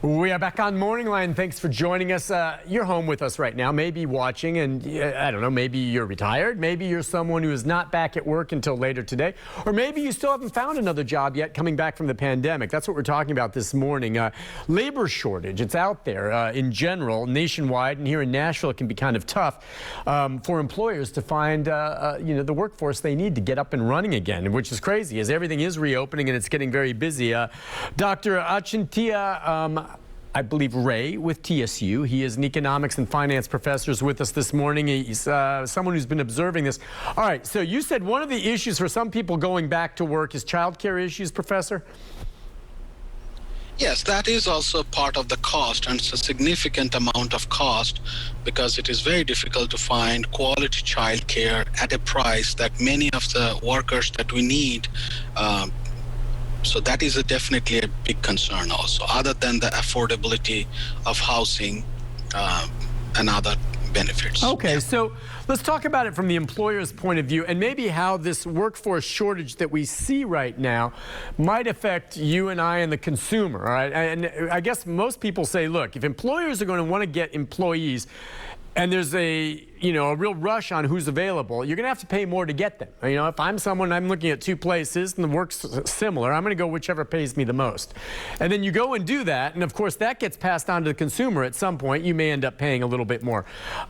We are back on Morning Line. Thanks for joining us. You're home with us right now, maybe watching, and I don't know, maybe you're retired, maybe you're someone who is not back at work until later today, or maybe you still haven't found another job yet coming back from the pandemic. That's what we're talking about this morning. Labor shortage, it's out there in general, nationwide, and here in Nashville it can be kind of tough for employers to find the workforce they need to get up and running again, which is crazy as everything is reopening and it's getting very busy. Dr. Achintya I believe Ray with TSU. He is an economics and finance professor with us this morning. He's someone who's been observing this. All right, so you said one of the issues for some people going back to work is childcare issues, Professor? Yes, that is also part of the cost, and it's a significant amount of cost because it is very difficult to find quality childcare at a price that many of the workers that we need. So that is definitely a big concern also, other than the affordability of housing and other benefits. Okay, so let's talk about it from the employer's point of view and maybe how this workforce shortage that we see right now might affect you and I and the consumer, all right? And I guess most people say, look, if employers are going to want to get employees and there's a real rush on who's available, you're going to have to pay more to get them. If I'm someone, I'm looking at two places and the work's similar, I'm going to go whichever pays me the most. And then you go and do that, and of course that gets passed on to the consumer at some point. You may end up paying a little bit more.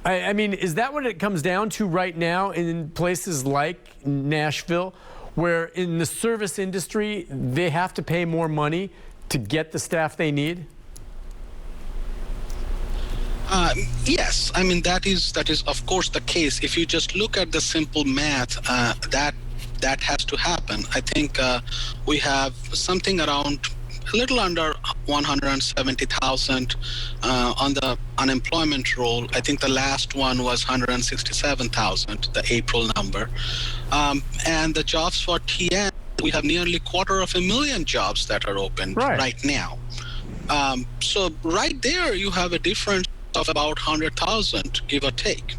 I mean, is that what it comes down to right now in places like Nashville, where in the service industry, they have to pay more money to get the staff they need? Yes, I mean that is of course the case. If you just look at the simple math, that has to happen. I think we have something around a little under 170,000 on the unemployment roll. I think the last one was 167,000, the April number. And the jobs for TN, we have nearly 250,000 jobs that are open right now. So right there you have a difference of about 100,000, give or take.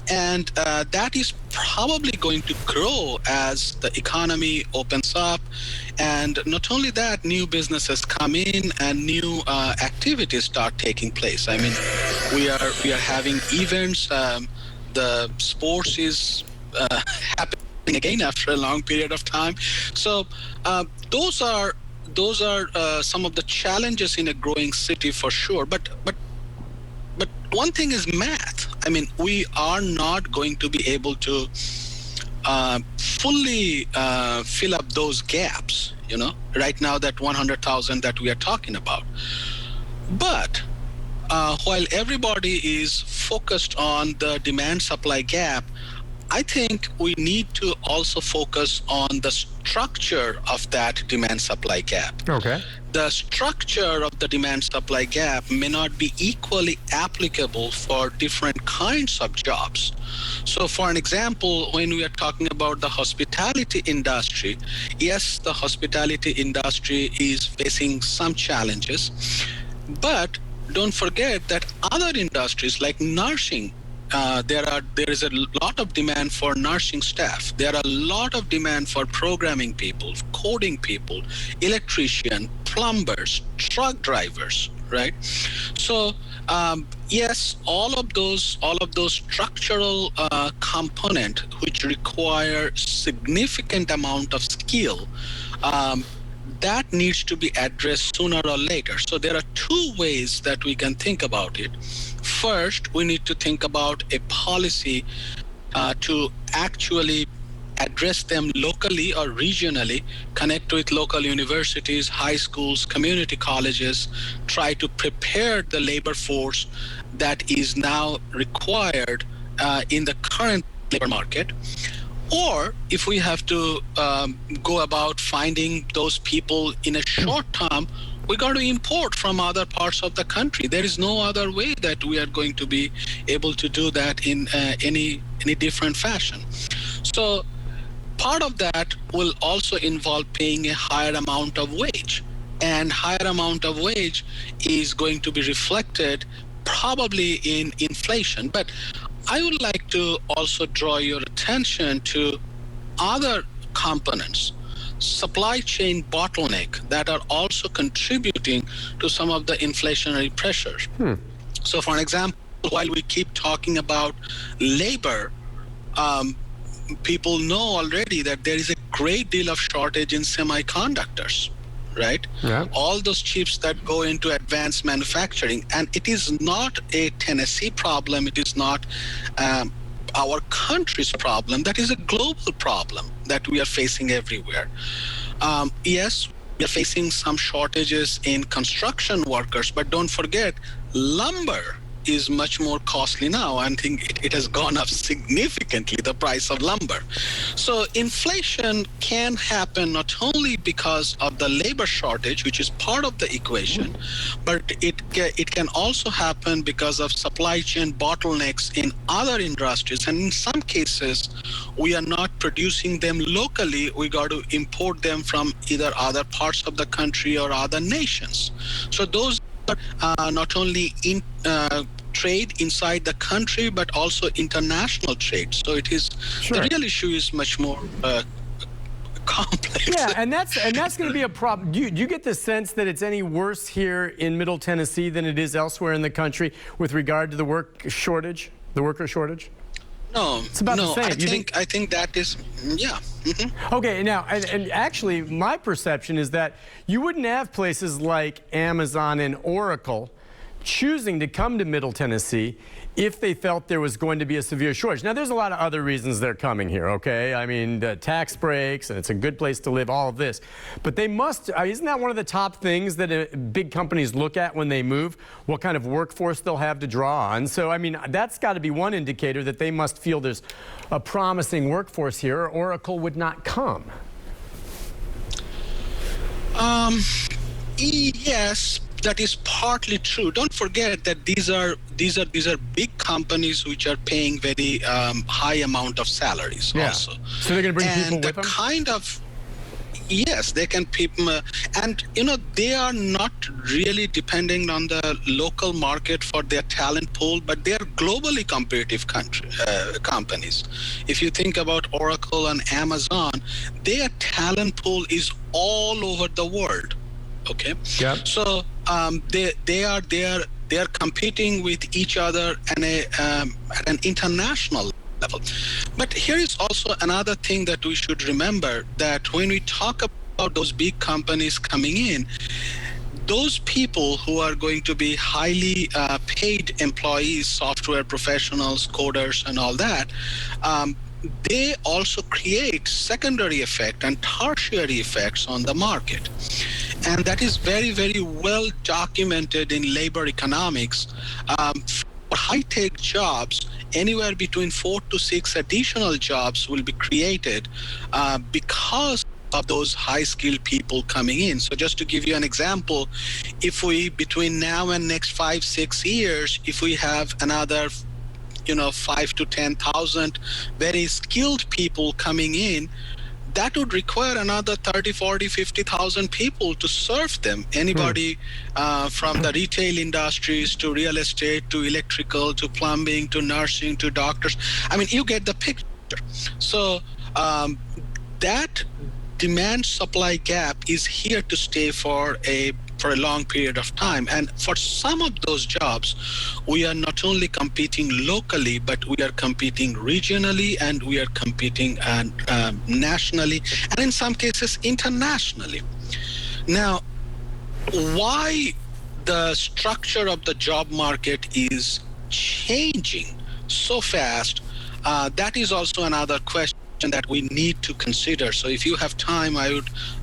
And that is probably going to grow as the economy opens up. And not only that, new businesses come in and new activities start taking place. I mean, we are having events. The sports is happening again after a long period of time. So those are some of the challenges in a growing city for sure. But one thing is math. I mean, we are not going to be able to fully fill up those gaps, right now, that 100,000 that we are talking about. But while everybody is focused on the demand-supply gap, I think we need to also focus on the structure of that demand-supply gap. Okay. The structure of the demand-supply gap may not be equally applicable for different kinds of jobs. So for an example, when we are talking about the hospitality industry, yes, the hospitality industry is facing some challenges, but don't forget that other industries like nursing, there is a lot of demand for nursing staff. There are a lot of demand for programming people, coding people, electrician, plumbers, truck drivers, right? So yes, all of those structural component which require significant amount of skill, that needs to be addressed sooner or later. So there are two ways that we can think about it. First, we need to think about a policy to actually address them locally or regionally, connect with local universities, high schools, community colleges, try to prepare the labor force that is now required in the current labor market. Or if we have to go about finding those people in a short term, we got to import from other parts of the country. There is no other way that we are going to be able to do that in any different fashion. So part of that will also involve paying a higher amount of wage, and higher amount of wage is going to be reflected probably in inflation. But I would like to also draw your attention to other components. supply chain bottleneck that are also contributing to some of the inflationary pressures. So for an example, while we keep talking about labor, people know already that there is a great deal of shortage in semiconductors, right? Yeah. All those chips that go into advanced manufacturing. And it is not a Tennessee problem. It is not our country's problem. That is a global problem that we are facing everywhere. Yes, we are facing some shortages in construction workers, but don't forget, lumber is much more costly now. I think it has gone up significantly, the price of lumber. So inflation can happen not only because of the labor shortage, which is part of the equation, but it can also happen because of supply chain bottlenecks in other industries. And in some cases, we are not producing them locally. We got to import them from either other parts of the country or other nations. So those not only in trade inside the country, but also international trade. So it is Sure. The real issue is much more complex. Yeah, and that's going to be a problem. Do you get the sense that it's any worse here in Middle Tennessee than it is elsewhere in the country with regard to the worker shortage? No, It's about the same. I think that is, yeah. Okay, now, and actually, my perception is that you wouldn't have places like Amazon and Oracle choosing to come to Middle Tennessee if they felt there was going to be a severe shortage. Now, there's a lot of other reasons they're coming here, okay? I mean, the tax breaks, and it's a good place to live, all of this. But they must, isn't that one of the top things that big companies look at when they move? What kind of workforce they'll have to draw on? So, I mean, that's got to be one indicator that they must feel there's a promising workforce here, or Oracle would not come. Yes, that is partly true. Don't forget that these are big companies which are paying very high amount of salaries also. So they're going to bring people with them? Yes, they can people, and they are not really depending on the local market for their talent pool, but they are globally competitive companies. If you think about Oracle and Amazon, their talent pool is all over the world. Okay. Yep. So they are competing with each other at an international level. But here is also another thing that we should remember, that when we talk about those big companies coming in, those people who are going to be highly paid employees, software professionals, coders, and all that, they also create secondary effect and tertiary effects on the market. And that is very, very well documented in labor economics. For high-tech jobs, anywhere between 4 to 6 additional jobs will be created because of those high-skilled people coming in. So just to give you an example, if we, between now and next 5-6 years, if we have another 5 to 10,000 very skilled people coming in, that would require another 30, 40, 50,000 people to serve them. Anybody from the retail industries to real estate to electrical to plumbing to nursing to doctors. I mean, you get the picture. So that demand-supply gap is here to stay for a long period of time. And for some of those jobs, we are not only competing locally, but we are competing regionally, and we are competing nationally, and in some cases internationally. Now, why the structure of the job market is changing so fast, that is also another question that we need to consider. So if you have time, I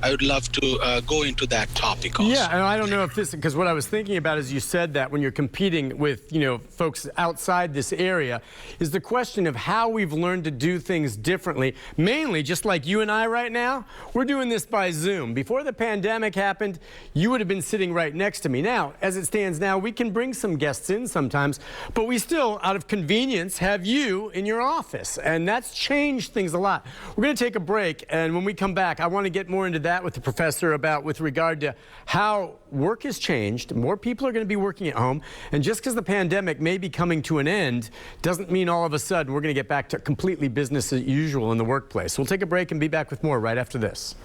would love to go into that topic also. Yeah, and I don't know if this, because what I was thinking about is you said that when you're competing with, folks outside this area, is the question of how we've learned to do things differently. Mainly, just like you and I right now, we're doing this by Zoom. Before the pandemic happened, you would have been sitting right next to me. Now, as it stands now, we can bring some guests in sometimes, but we still, out of convenience, have you in your office, and that's changed things a lot. We're going to take a break, and when we come back, I want to get more into that with the professor with regard to how work has changed. More people are going to be working at home, and just because the pandemic may be coming to an end doesn't mean all of a sudden we're going to get back to completely business as usual in the workplace. We'll take a break and be back with more right after this.